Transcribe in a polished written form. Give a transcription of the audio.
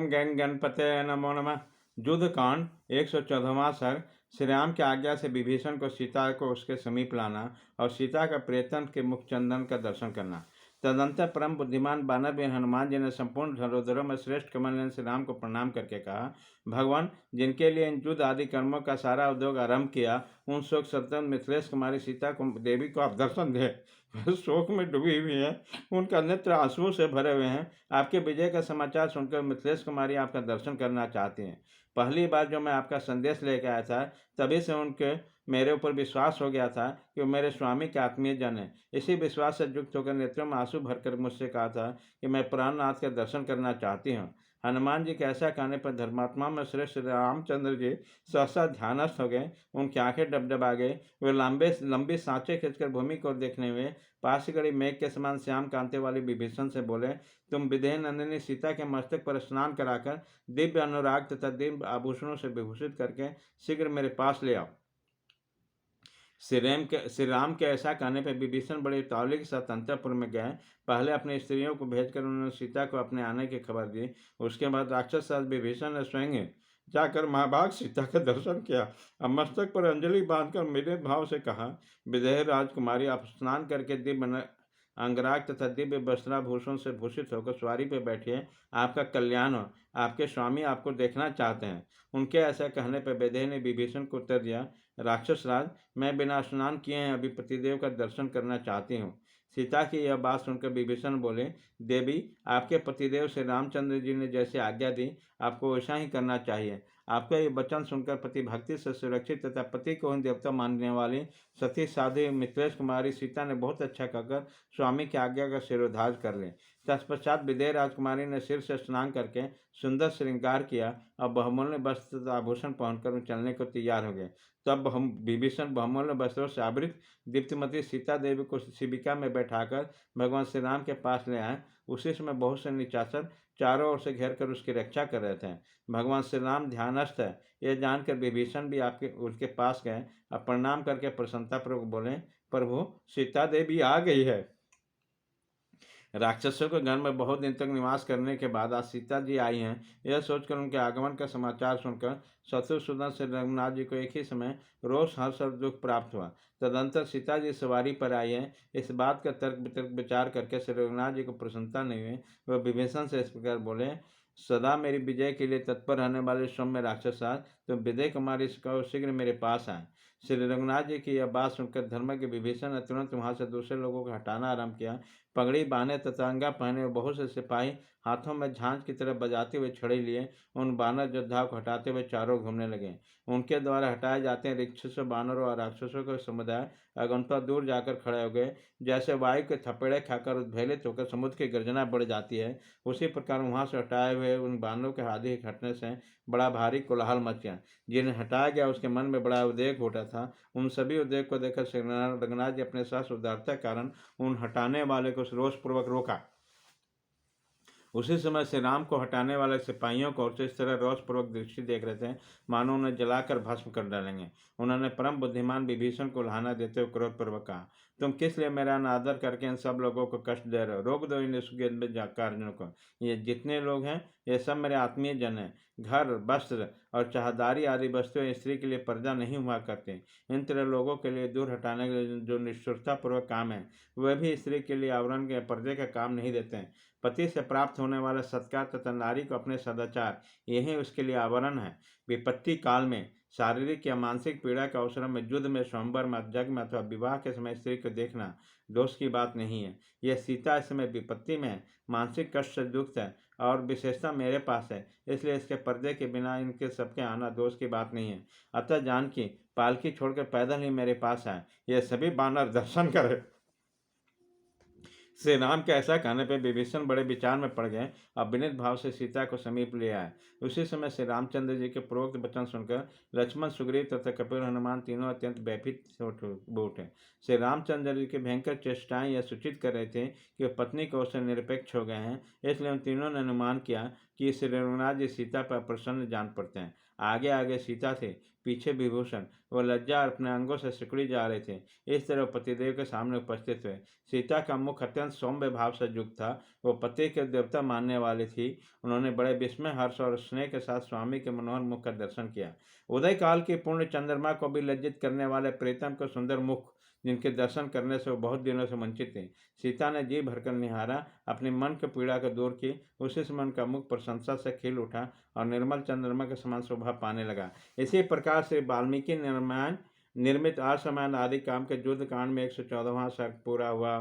ओम गण गणपते नमो नमः। युद्ध कांड 114वां सर्ग। श्री राम की आज्ञा से विभीषण को सीता को उसके समीप लाना और सीता का प्रेतन के मुख चंदन का दर्शन करना। तदंतर परम बुद्धिमान बानरवीर हनुमान जी ने संपूर्ण धनुर्धरों में श्रेष्ठ कमल श्री राम को प्रणाम करके कहा, भगवान, जिनके लिए इन युद्ध आदि कर्मों का सारा उद्योग आरंभ किया, उन शोक सतन मिथिलेश कुमारी सीता को देवी को आप दर्शन दे। शोक में डूबी हुई है, उनका नेत्र आंसुओं से भरे हुए हैं। आपके विजय का समाचार सुनकर मिथिलेश कुमारी आपका दर्शन करना चाहती हैं। पहली बार जो मैं आपका संदेश लेकर आया था, तभी से उनके मेरे ऊपर विश्वास हो गया था कि वो मेरे स्वामी के आत्मीय जन है। इसी विश्वास से युक्त होकर नेत्रों में आंसू भरकर मुझसे कहा था कि मैं प्राणनाथ के दर्शन करना चाहती हूँ। हनुमान जी के ऐसा कहने पर धर्मात्मा में श्रेष्ठ रामचंद्र जी सहसा ध्यानस्थ हो गए। उनकी आंखें डबडबा गई। वे लंबी सांसें खींचकर भूमि को देखने हुए पास खड़ी मेघ के समान श्याम कांति वाली विभीषण से बोले, तुम विदेह नंदिनी सीता के मस्तक पर स्नान कराकर दिव्य अनुराग तथा दिव्य आभूषणों से विभूषित करके शीघ्र मेरे पास ले आओ। श्री राम के ऐसा कहने पर विभीषण बड़े उतावली के साथ अंतःपुर में गए। पहले अपनी स्त्रियों को भेजकर उन्होंने सीता को अपने आने की खबर दी। उसके बाद राक्षस विभीषण ने स्वयं जाकर महाभाग सीता का दर्शन किया और मस्तक पर अंजलि बांधकर मेरे भाव से कहा, विदेह राजकुमारी, आप स्नान करके दिव्य अंगराग तथा दिव्य वस्त्राभूषण से भूषित होकर सवारी पर बैठिए। आपका कल्याण हो, आपके स्वामी आपको देखना चाहते हैं। उनके ऐसा कहने पर विदेह ने विभीषण को उत्तर दिया, राक्षस राज, मैं बिना स्नान किए अभी पतिदेव का दर्शन करना चाहती हूँ। सीता की यह बात सुनकर विभीषण बोले, देवी, आपके पतिदेव श्री रामचंद्र जी ने जैसे आज्ञा दी, आपको वैसा ही करना चाहिए। आपका ये वचन सुनकर पति भक्ति से सुरक्षित तथा पति को ही देवता मानने वाली सती साध्वी मिथिलेश कुमारी सीता ने बहुत अच्छा कहकर स्वामी की आज्ञा का सिरोधार्य कर ले। तत्पश्चात विदेह राजकुमारी ने सिर से स्नान करके सुंदर श्रृंगार किया और बहुमूल्य वस्त्र तथा आभूषण पहनकर चलने को तैयार हो गए। तब हम विभीषण बहुमूल्य वस्त्रों से आवृत दीप्तिमती सीता देवी को शिविका में बैठाकर भगवान श्री राम के पास ले आए। उसी समय बहुत से निशाचर चारों ओर से घेर कर उसकी रक्षा कर रहे थे। भगवान श्री राम ध्यानस्थ है, यह जानकर विभीषण भी उसके पास गए और प्रणाम करके प्रसन्नतापूर्वक बोले, प्रभु, सीता देवी आ गई है। राक्षसों के घर में बहुत दिन तक निवास करने के बाद आज सीता जी आई हैं, यह सोचकर उनके आगमन का समाचार सुनकर शत्रुसूदन से रघुनाथ जी को एक ही समय रोष, हर्ष और दुख प्राप्त हुआ। तदंतर सीता जी सवारी पर आई हैं। इस बात का तर्क वितर्क विचार करके श्री रघुनाथ जी को प्रसन्नता नहीं हुई। वह विभीषण से इस प्रकार बोले, सदा मेरी विजय के लिए तत्पर रहने वाले सौम्य राक्षसा, तुम विजय कुमारी को शीघ्र मेरे पास आए। श्री रघुनाथ जी की यह बात सुनकर धर्म के विभीषण ने तुरंत वहां से दूसरे लोगों को हटाना आरंभ किया। पगड़ी बांधे तथा अंगा पहने बहुत से सिपाही हाथों में झांझ की तरह बजाते हुए छड़ी लिए उन बानर योद्धाओं को हटाते हुए चारों घूमने लगे। उनके द्वारा हटाए जाते हैं राक्षसों, बानरों और राक्षसों के समुदाय अगुंठा दूर जाकर खड़े हो गए। जैसे वायु के थपेड़े खाकर उद्वेलित होकर समुद्र की गर्जना बढ़ जाती है, उसी प्रकार वहां से हटाए हुए उन बानरों के आदि हटने से बड़ा भारी कोलाहल मच गया। जिन्हें हटाया गया उसके मन में बड़ा उद्वेग उठा था। उन सभी उद्वेग को देखकर श्री रघुनाथ जी अपने साथ उदारता कारण उन हटाने वाले को रोषपूर्वक रोका। उसी समय श्री राम को हटाने वाले सिपाहियों को इस तरह रोषपूर्वक दृष्टि देख रहे थे मानो उन्हें जलाकर भस्म कर डालेंगे। उन्होंने परम बुद्धिमान विभीषण को लहाना देते हुए क्रोधपूर्वक कहा, तुम किस लिए मेरा अनादर करके इन सब लोगों को कष्ट दे रहे हो? रोक दो इन कार्यों को। ये जितने लोग हैं ये सब मेरे आत्मीय जन हैं। घर, वस्त्र और चाहदारी आदि वस्तुएं स्त्री के लिए पर्दा नहीं हुआ करते। इन तरह लोगों के लिए दूर हटाने के लिए जो निष्ठुरतापूर्वक काम है, वह भी स्त्री के लिए आवरण के पर्दे का काम नहीं देते हैं। पति से प्राप्त होने वाला सत्कार तथा नारी को अपने सदाचार, यही उसके लिए आवरण है। विपत्ति काल में शारीरिक या मानसिक पीड़ा के अवसर में, युद्ध में, स्वयंवर में, यज्ञ में अथवा विवाह के समय स्त्री को देखना दोष की बात नहीं है। यह सीता इस समय विपत्ति में मानसिक कष्ट से दुख है और विशेषता मेरे पास है, इसलिए इसके पर्दे के बिना इनके सबके आना दोष की बात नहीं है। अतः जानकी पालकी छोड़कर पैदल ही मेरे पास आए, यह सभी बानर दर्शन करे। श्री राम के ऐसा कहने पर विभीषण बड़े विचार में पड़ गए और विनीत भाव से सीता को समीप ले आए। उसी समय श्री रामचंद्र जी के प्रोक्त वचन सुनकर लक्ष्मण, सुग्रीव तथा कपिल हनुमान तीनों अत्यंत भयभीत उठे। श्री रामचंद्र जी की भयंकर चेष्टाएं यह सूचित कर रहे थे कि पत्नी को उससे निरपेक्ष हो गए हैं। इसलिए उन तीनों ने अनुमान किया कि श्री रघुनाथ जी सीता पर प्रसन्न जान पड़ते हैं। आगे आगे सीता थे, पीछे विभूषण। वह लज्जा और अपने अंगों से सिकुड़ी जा रहे थे। इस तरह पतिदेव के सामने उपस्थित हुए। सीता का मुख अत्यंत सौम्य भाव से युक्त था। वो पति के देवता मानने वाली थी। उन्होंने बड़े विस्मय, हर्ष और स्नेह के साथ स्वामी के मनोहर मुख का दर्शन किया। उदय काल की पूर्ण चंद्रमा को भी लज्जित करने वाले प्रीतम के सुंदर मुख, जिनके दर्शन करने से वो बहुत दिनों से वंचित थे। सीता ने जी भरकर निहारा, अपने मन की पीड़ा को दूर की। उसी से मन का मुख प्रशंसा से खिल उठा और निर्मल चंद्रमा के समान शोभा पाने लगा। इसी प्रकार से वाल्मीकि निर्मित आसमान आदि काम के युद्ध कांड में 114वां सर्ग पूरा हुआ।